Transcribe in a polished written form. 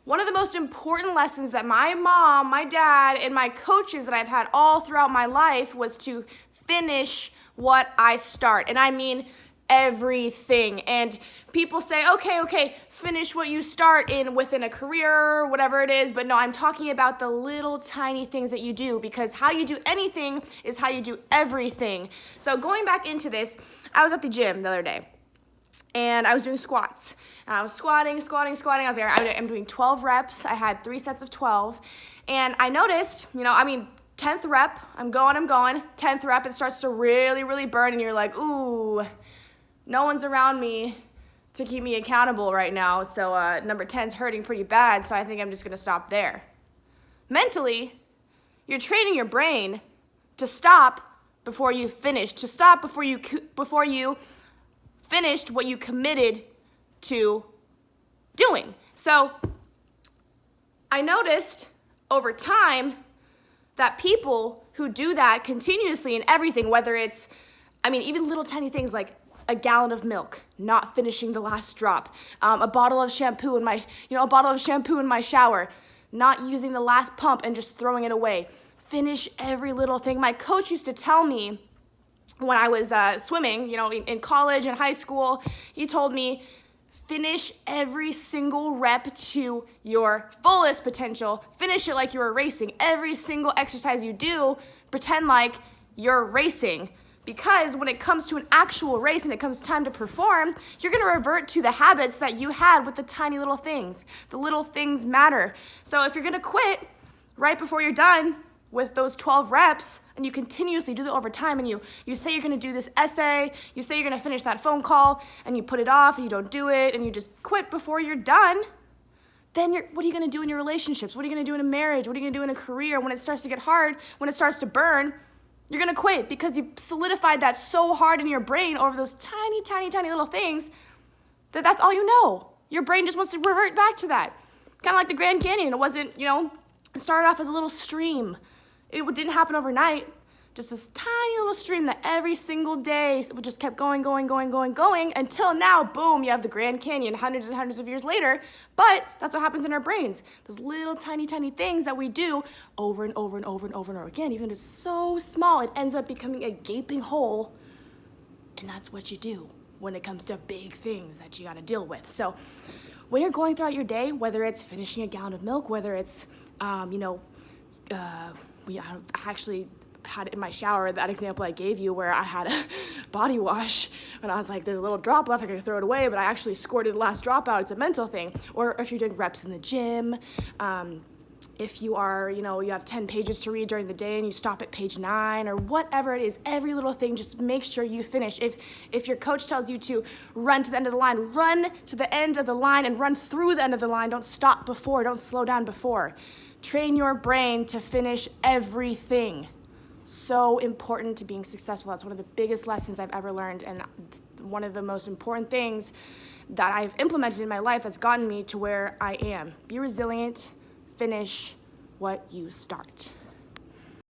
One of the most important lessons that my mom, my dad, and my coaches that I've had all throughout my life was to finish what I start. And I mean everything. And people say, okay, finish what you start within a career, whatever it is. But no, I'm talking about the little tiny things that you do, because how you do anything is how you do everything. So going back into this, I was at the gym the other day. And I was doing squats. And I was squatting. I was like, I'm doing 12 reps. I had 3 sets of 12. And I noticed, 10th rep, I'm going. 10th rep, it starts to really, really burn. And you're like, ooh, no one's around me to keep me accountable right now. So number 10's hurting pretty bad. So I think I'm just going to stop there. Mentally, you're training your brain to stop before you finish, to stop before you finished what you committed to doing. So I noticed over time that people who do that continuously in everything, whether it's, even little tiny things like a gallon of milk, not finishing the last drop, a bottle of shampoo in my shower, not using the last pump and just throwing it away. Finish every little thing. My coach used to tell me, when I was swimming, in college and high school, he told me, finish every single rep to your fullest potential. Finish it like you were racing. Every single exercise you do, pretend like you're racing. Because when it comes to an actual race and it comes time to perform, you're going to revert to the habits that you had with the tiny little things. The little things matter. So if you're going to quit right before you're done with those 12 reps, and you continuously do that over time, and you say you're going to do this essay, you say you're going to finish that phone call, and you put it off, and you don't do it, and you just quit before you're done, then what are you going to do in your relationships? What are you going to do in a marriage? What are you going to do in a career? When it starts to get hard, when it starts to burn, you're going to quit because you solidified that so hard in your brain over those tiny, tiny, tiny little things that's all you know. Your brain just wants to revert back to that. Kind of like the Grand Canyon. It wasn't, it started off as a little stream. It didn't happen overnight. Just this tiny little stream that every single day just kept going until now, boom, you have the Grand Canyon hundreds and hundreds of years later. But that's what happens in our brains. Those little tiny, tiny things that we do over and over again, even if it's so small, it ends up becoming a gaping hole. And that's what you do when it comes to big things that you got to deal with. So when you're going throughout your day, whether it's finishing a gallon of milk, whether it's, I actually had it in my shower, that example I gave you where I had a body wash and I was like, there's a little drop left, I could throw it away, but I actually squirted the last drop out. It's a mental thing. Or if you're doing reps in the gym, if you are, you have 10 pages to read during the day and you stop at page 9 or whatever it is, every little thing, just make sure you finish. If your coach tells you to run to the end of the line, run to the end of the line and run through the end of the line. Don't stop before, don't slow down before. Train your brain to finish everything. So important to being successful. That's one of the biggest lessons I've ever learned, and one of the most important things that I've implemented in my life that's gotten me to where I am. Be resilient, finish what you start.